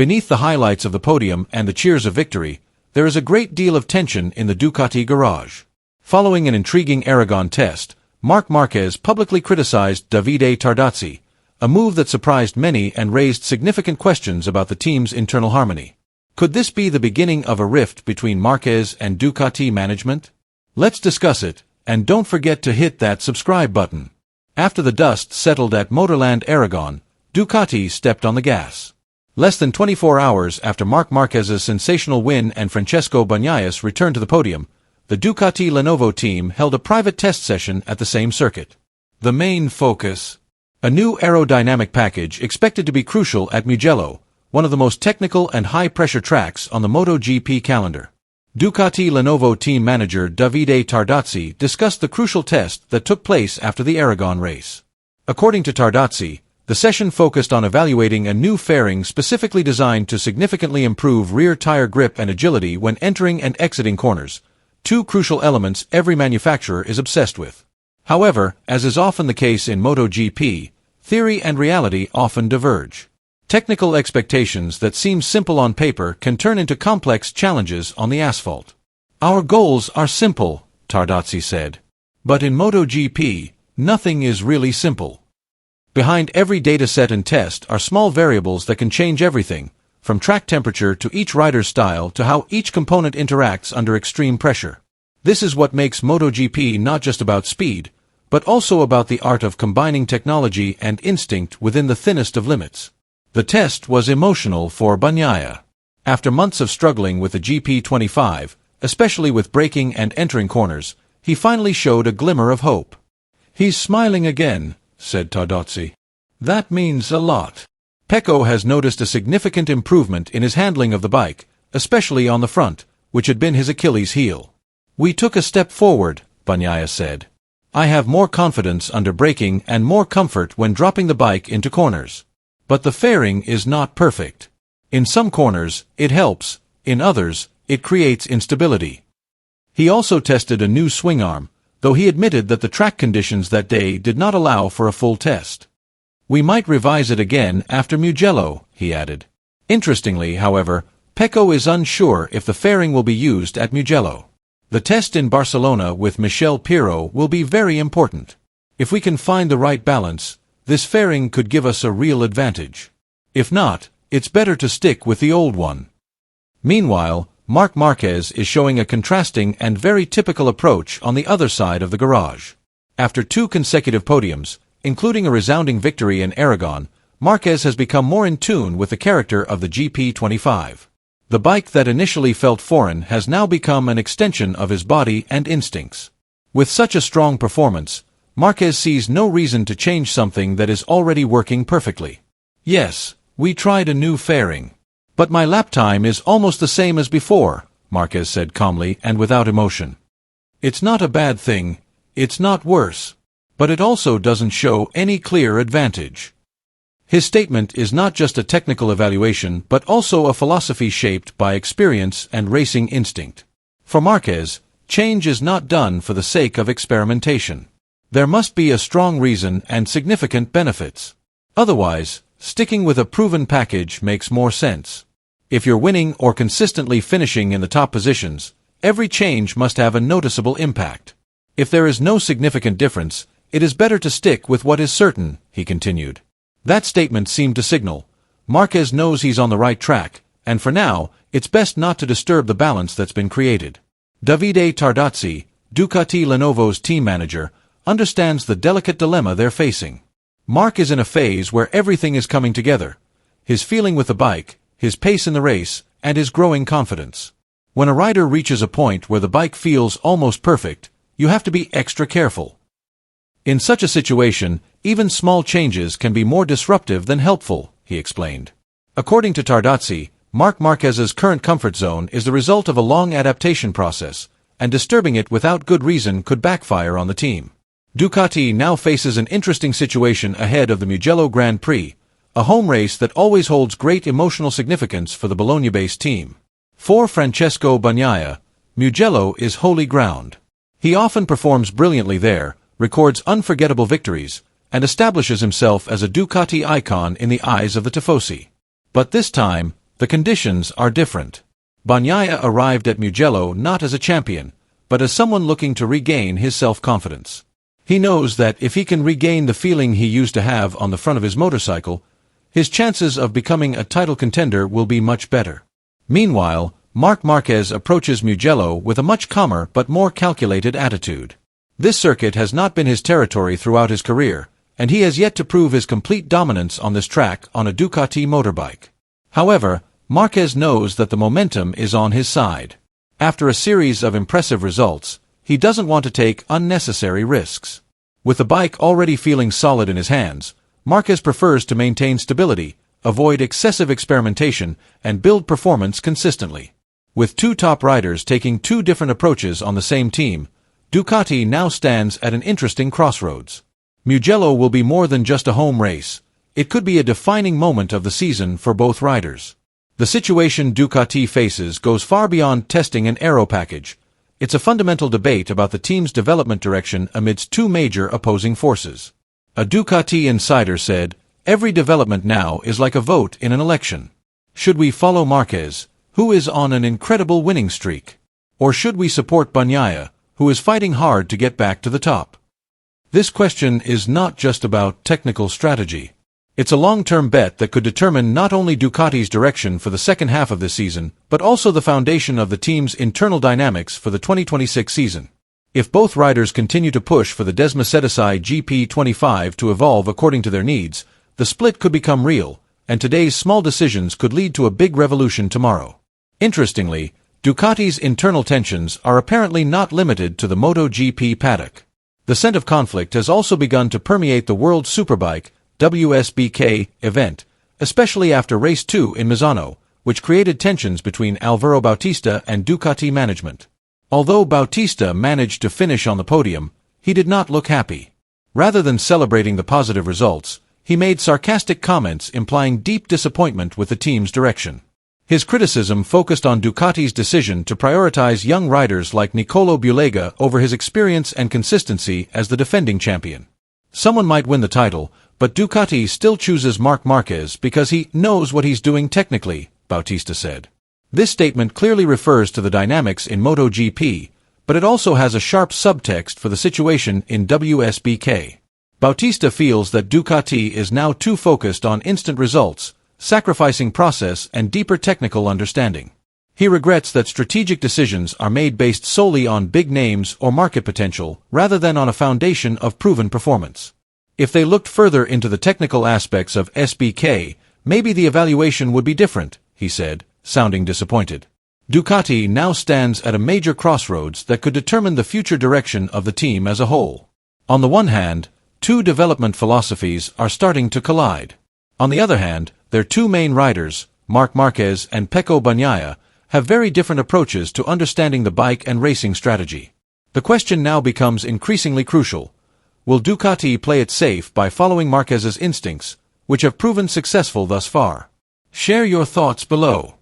Beneath the highlights of the podium and the cheers of victory, there is a great deal of tension in the Ducati garage. Following an intriguing Aragon test, Marc Márquez publicly criticized Davide Tardozzi, a move that surprised many and raised significant questions about the team's internal harmony. Could this be the beginning of a rift between Márquez and Ducati management? Let's discuss it, and don't forget to hit that subscribe button. After the dust settled at Motorland Aragon, Ducati stepped on the gas. Less than 24 hours after Marc Márquez's sensational win and Francesco Bagnaia's return to the podium, the Ducati Lenovo team held a private test session at the same circuit. The main focus: a new aerodynamic package expected to be crucial at Mugello, one of the most technical and high-pressure tracks on the MotoGP calendar. Ducati Lenovo team manager Davide Tardozzi discussed the crucial test that took place after the Aragon race. According to Tardozzi, the session focused on evaluating a new fairing specifically designed to significantly improve rear tire grip and agility when entering and exiting corners, two crucial elements every manufacturer is obsessed with. However, as is often the case in MotoGP, theory and reality often diverge. Technical expectations that seem simple on paper can turn into complex challenges on the asphalt. Our goals are simple, Tardozzi said. But in MotoGP, nothing is really simple. Behind every dataset and test are small variables that can change everything, from track temperature to each rider's style to how each component interacts under extreme pressure. This is what makes MotoGP not just about speed, but also about the art of combining technology and instinct within the thinnest of limits. The test was emotional for Bagnaia. After months of struggling with the GP25, especially with braking and entering corners, he finally showed a glimmer of hope. "He's smiling again," said Tardozzi. "That means a lot." Pecco has noticed a significant improvement in his handling of the bike, especially on the front, which had been his Achilles heel. "We took a step forward," Bagnaia said. "I have more confidence under braking and more comfort when dropping the bike into corners. But the fairing is not perfect. In some corners, it helps, in others, it creates instability." He also tested a new swing arm, though he admitted that the track conditions that day did not allow for a full test. "We might revise it again after Mugello," he added. Interestingly, however, Pecco is unsure if the fairing will be used at Mugello. The test in Barcelona with Michel Pirro will be very important. If we can find the right balance, this fairing could give us a real advantage. If not, it's better to stick with the old one. Meanwhile, Marc Márquez is showing a contrasting and very typical approach on the other side of the garage. After 2 consecutive podiums, including a resounding victory in Aragon, Márquez has become more in tune with the character of the GP25. The bike that initially felt foreign has now become an extension of his body and instincts. With such a strong performance, Márquez sees no reason to change something that is already working perfectly. "Yes, we tried a new fairing. But my lap time is almost the same as before," Márquez said calmly and without emotion. "It's not a bad thing, it's not worse. But it also doesn't show any clear advantage." His statement is not just a technical evaluation but also a philosophy shaped by experience and racing instinct. For Márquez, change is not done for the sake of experimentation. There must be a strong reason and significant benefits. Otherwise, sticking with a proven package makes more sense. If you're winning or consistently finishing in the top positions, every change must have a noticeable impact. If there is no significant difference, it is better to stick with what is certain, he continued. That statement seemed to signal, Márquez knows he's on the right track, and for now, it's best not to disturb the balance that's been created. Davide Tardozzi, Ducati Lenovo's team manager, understands the delicate dilemma they're facing. Marc is in a phase where everything is coming together: his feeling with the bike, his pace in the race, and his growing confidence. When a rider reaches a point where the bike feels almost perfect, you have to be extra careful. In such a situation, even small changes can be more disruptive than helpful, he explained. According to Tardozzi, Marc Márquez's current comfort zone is the result of a long adaptation process, and disturbing it without good reason could backfire on the team. Ducati now faces an interesting situation ahead of the Mugello Grand Prix, a home race that always holds great emotional significance for the Bologna-based team. For Francesco Bagnaia, Mugello is holy ground. He often performs brilliantly there, records unforgettable victories, and establishes himself as a Ducati icon in the eyes of the tifosi. But this time, The conditions are different. Bagnaia arrived at Mugello not as a champion, but as someone looking to regain his self-confidence. He knows that if he can regain the feeling he used to have on the front of his motorcycle, his chances of becoming a title contender will be much better. Meanwhile, Marc Márquez approaches Mugello with a much calmer but more calculated attitude. This circuit has not been his territory throughout his career, and he has yet to prove his complete dominance on this track on a Ducati motorbike. However, Márquez knows that the momentum is on his side. After a series of impressive results, he doesn't want to take unnecessary risks. With the bike already feeling solid in his hands, Márquez prefers to maintain stability, avoid excessive experimentation, and build performance consistently. With two top riders taking two different approaches on the same team, Ducati now stands at an interesting crossroads. Mugello will be more than just a home race. It could be a defining moment of the season for both riders. The situation Ducati faces goes far beyond testing an aero package. It's a fundamental debate about the team's development direction amidst two major opposing forces. A Ducati insider said, "Every development now is like a vote in an election. Should we follow Marquez, who is on an incredible winning streak? Or should we support Bagnaia, who is fighting hard to get back to the top?" This question is not just about technical strategy. It's a long-term bet that could determine not only Ducati's direction for the second half of this season, but also the foundation of the team's internal dynamics for the 2026 season. If both riders continue to push for the Desmosedici GP25 to evolve according to their needs, the split could become real, and today's small decisions could lead to a big revolution tomorrow. Interestingly, Ducati's internal tensions are apparently not limited to the MotoGP paddock. The scent of conflict has also begun to permeate the World Superbike (WSBK) event, especially after Race 2 in Misano, which created tensions between Álvaro Bautista and Ducati management. Although Bautista managed to finish on the podium, he did not look happy. Rather than celebrating the positive results, he made sarcastic comments implying deep disappointment with the team's direction. His criticism focused on Ducati's decision to prioritize young riders like Nicolo Bulega over his experience and consistency as the defending champion. Someone might win the title, but Ducati still chooses Marc Márquez because he knows what he's doing technically, Bautista said. This statement clearly refers to the dynamics in MotoGP, but it also has a sharp subtext for the situation in WSBK. Bautista feels that Ducati is now too focused on instant results, sacrificing process and deeper technical understanding. He regrets that strategic decisions are made based solely on big names or market potential, rather than on a foundation of proven performance. If they looked further into the technical aspects of SBK, maybe the evaluation would be different, he said, sounding disappointed. Ducati now stands at a major crossroads that could determine the future direction of the team as a whole. On the one hand, two development philosophies are starting to collide. On the other hand, their two main riders, Marc Márquez and Pecco Bagnaia, have very different approaches to understanding the bike and racing strategy. The question now becomes increasingly crucial. Will Ducati play it safe by following Márquez's instincts, which have proven successful thus far? Share your thoughts below.